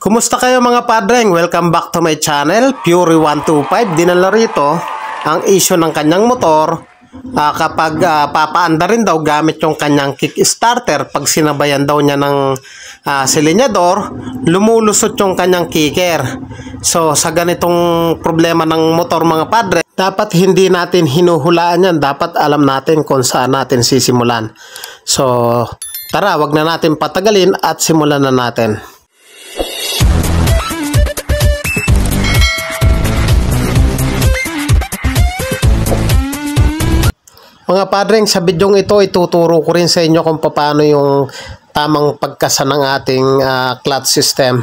Kumusta kayo mga padreng? Welcome back to my channel, Fury125. Dinala rito ang issue ng kanyang motor kapag papaanda rin daw gamit yung kanyang kickstarter. Pag sinabayan daw niya ng silinyador, lumulusot yung kanyang kicker. So sa ganitong problema ng motor mga padre, dapat hindi natin hinuhulaan yan. Dapat alam natin kung saan natin sisimulan. So tara, wag na natin patagalin at simulan na natin. Mga padreng, sa bidyong ito ituturo ko rin sa inyo kung paano yung tamang pagkasa ng ating clutch system.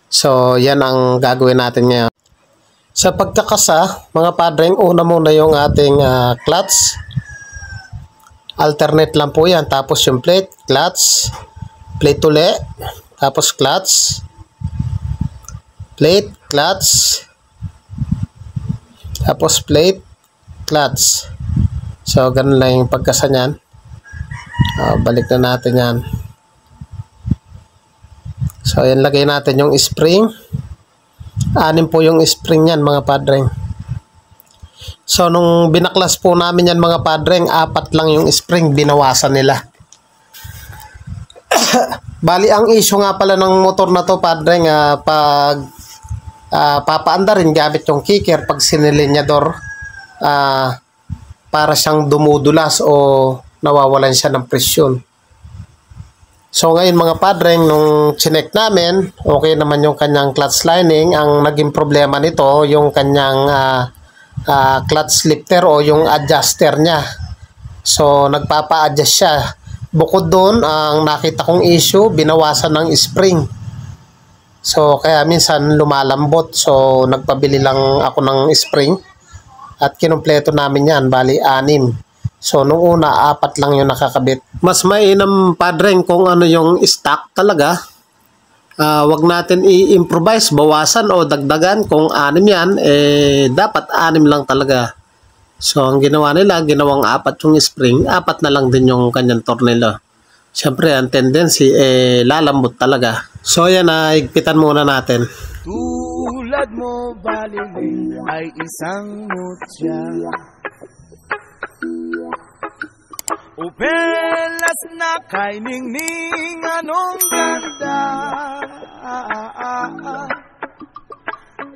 So yan ang gagawin natin ngayon. Sa pagkakasa mga padreng, una muna yung ating clutch. Alternate lang po yan. Tapos yung plate, clutch, plate uli, tapos clutch, plate, clutch, tapos plate, clutch. So, ganun lang yung pagkasa niyan. Balik na natin yan. So, yan, lagay natin yung spring. 6 po yung spring yan, mga padreng. So, nung binaklas po namin yan, mga padreng, 4 lang yung spring, binawasan nila. Bali, ang issue nga pala ng motor na to, padreng, pag papaanda rin gamit yung kicker, pag sinilinyador, para siyang dumudulas o nawawalan siya ng presyon. So ngayon mga padreng, nung chinek namin, okay naman yung kanyang clutch lining. Ang naging problema nito, yung kanyang clutch lifter o yung adjuster niya. So nagpapa-adjust siya. Bukod doon, ang nakita kong issue, binawasan ng spring. So kaya minsan lumalambot. So nagpabili lang ako ng spring. At kinumpleto namin yan, bali 6. So, nung una, 4 lang yung nakakabit. Mas mainam, padreng, kung ano yung stock talaga. Wag natin i-improvise, bawasan o dagdagan. Kung 6 yan, dapat 6 lang talaga. So, ang ginawa nila, ginawang 4 yung spring, 4 na lang din yung kanyang tornilyo. Siyempre, ang tendency, lalambot talaga. So, yan, higpitan muna natin. Tulad mo baliling ay isang mutya, upelas na kay ningning anong ganda.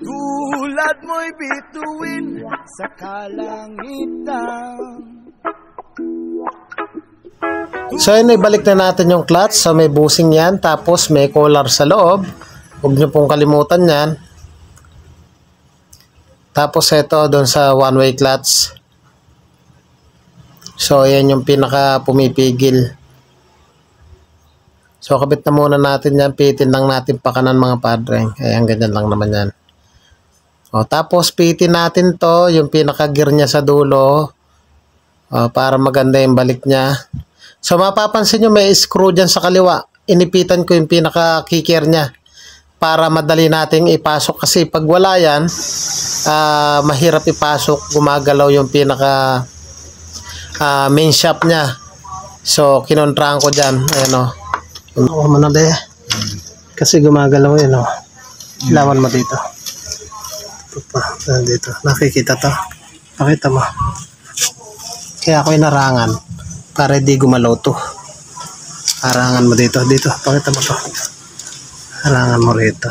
Tulad mo'y bituin sa kalangitan. So yun, ibalik na natin yung clutch. So may busing yan, tapos may collar sa loob. Huwag nyo pong kalimutan yan. Tapos ito doon sa one-way clutch. So yan yung pinaka pumipigil. So kabit na muna natin yan. Pitin lang natin pa kanan mga padreng. Ayan, ganyan lang naman yan. Tapos pitin natin to, yung pinaka gear niya sa dulo. Para maganda yung balik niya. So mapapansin nyo may screw dyan sa kaliwa. Inipitan ko yung pinaka kicker niya para madali nating ipasok, kasi pag wala yan, mahirap ipasok, gumagalaw yung pinaka main shaft niya. So kinontrahan ko dyan. Ayan o, manali kasi gumagalaw yun o. Ilawan mo dito. Ito pa, dito nakikita to, pakita mo. Kaya ako inarangan para di gumalaw to. Harangan mo dito, pakita mo to. Harangan mo rito.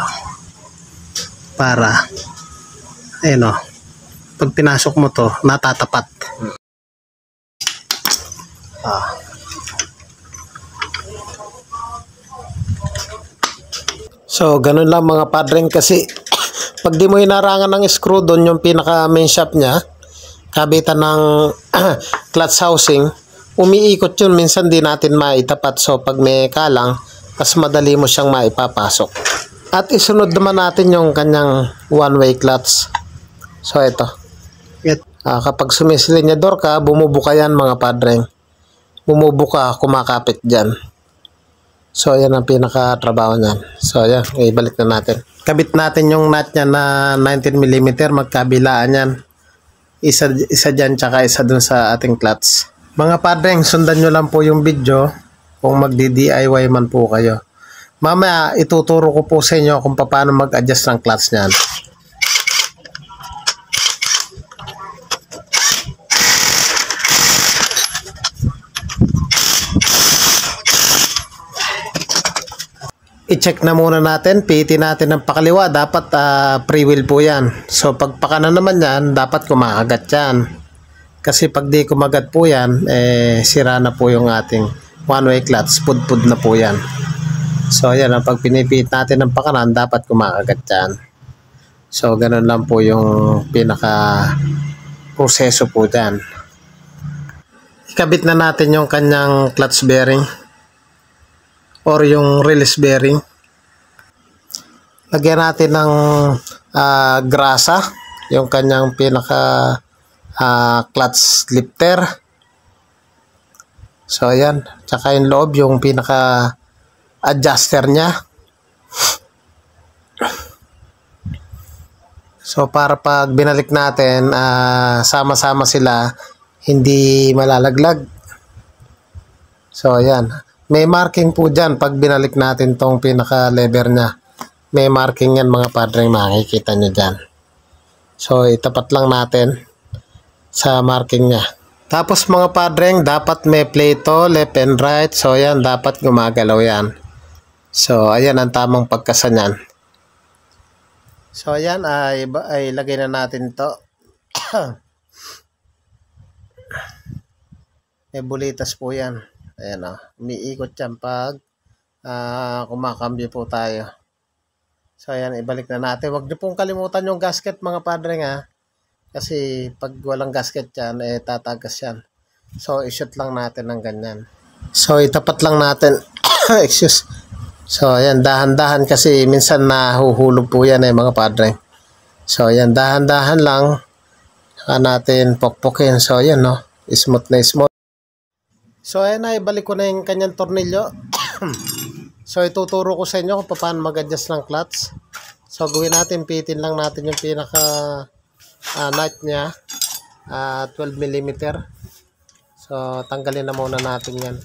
Para, ayun o, pag pinasok mo to, natatapat. So, ganun lang mga padreng, kasi pag di mo hinarangan ng screw doon, yung pinaka main shaft niya, kabitan ng clutch housing, umiikot yun, minsan di natin maitapat. So pag may kalang, mas madali mo siyang maipapasok. At isunod naman natin yung kanyang one-way clutch. So ito, kapag sumisilinyador ka, bumubuka yan mga padreng. Bumubuka, kumakapit dyan. So yan ang pinaka-trabaho niyan. So yan, ibalik na natin. Kabit natin yung nut niya na 19mm, magkabilaan yan. Isa dyan, tsaka isa dun sa ating clutch. Mga padreng, sundan nyo lang po yung video kung magdi-DIY man po kayo. Mamaya ituturo ko po sa inyo kung paano mag-adjust ng clutch niyan. I-check na muna natin, pihitin natin ng pakaliwa, dapat free wheel po yan. So pag pakanan naman yan, dapat kumakagat yan. Kasi pag di kumagat po yan, sira na po yung ating one-way clutch, pud-pud na po yan. So ayan, pag pinipihit natin ng pakanan, dapat kumakagat yan. So ganun lang po yung pinaka proseso po dyan. Ikabit na natin yung kanyang clutch bearing or yung release bearing. Lagyan natin ng grasa yung kanyang pinaka clutch lifter. So ayan, tsaka yung loob yung pinaka adjuster nya. So para pag binalik natin, sama-sama sila, hindi malalaglag. So ayan, may marking po dyan pag binalik natin tong pinaka lever nya. May marking yan mga padre, makikita nyo dyan. So itapat lang natin sa marking nya. Tapos mga padre, dapat may plato left and right. So ayan, dapat gumagalaw yan. So ayan ang tamang pagkasa nyan. So ayan, ay lagay na natin to. May bulitas po yan. Ayan o, umiikot yan pag kumakambyo po tayo. So ayan, ibalik na natin. Huwag niyo pong kalimutan yung gasket mga padre nga. Kasi pag walang gasket yan, tatagas yan. So i-shoot lang natin ng ganyan. So itapat lang natin. Excuse. So ayan, dahan-dahan kasi minsan nahuhulog po yan mga padre. So ayan, dahan-dahan lang. Saka natin pokpokin. So ayan no, smooth na smooth. So ayan na, ibalik ko na yung kanyang tornilyo. So ituturo ko sa inyo kung paano mag-adjust ng clutch. So gawin natin, pihitin lang natin yung pinaka nut nya, 12 mm. So tanggalin na muna natin yan.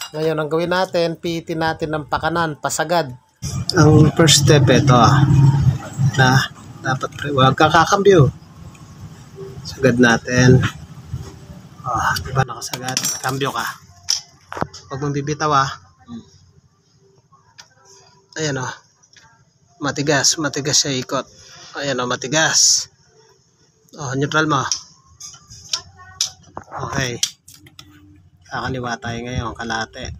Ngayon ang gawin natin, pihitin natin ng pakanan, pasagad. Ang first step ito na dapat huwag kakakambyo. Sagad natin. Diba nakasagad? Kambyo ka. Huwag mong bibitaw Ayan matigas siya ikot. Ayan matigas. Neutral mo. Okay. Kakaliwa tayo ngayon, kalate.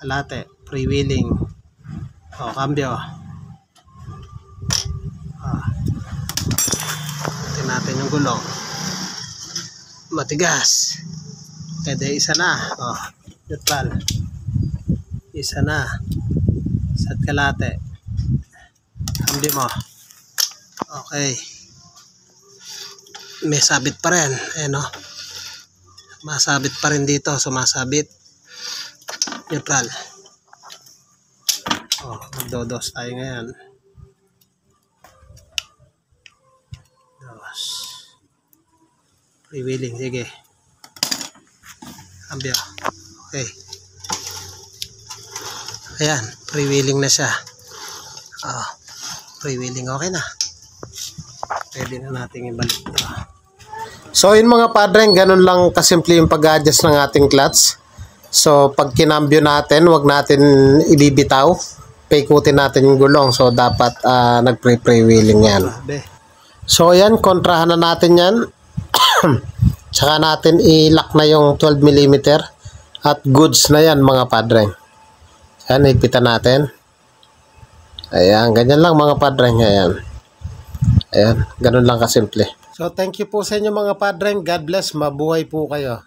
Kalate, freewheeling. Kambyo. Tingnan natin yung gulong. Matigas. Pwede isa na. Neutral. Isa na. Isa't kalate. Kambyo mo. Okay. May sabit pa rin. Ayan masabit pa rin dito. Sumasabit. Neutral. Magdodos tayo ngayon. Dos. Freewheeling. Sige. Kambyo. Okay. Ayan. Freewheeling na siya. Freewheeling okay na. Pwede na natin ibalik ito. So yun mga padre, ganun lang kasimple yung pag-adjust ng ating clutch. So pag kinambyo natin, wag natin ibibitaw. Paikutin natin yung gulong. So dapat nag-freewheeling yan. So yan, kontrahan na natin yan. Tsaka natin i-lock na yung 12 mm. At goods na yan mga padre. Yan, higpitan natin. Ayan, ganyan lang mga padre. Ayan. Ayan, ganun lang kasimple. So thank you po sa inyo mga padre. God bless. Mabuhay po kayo.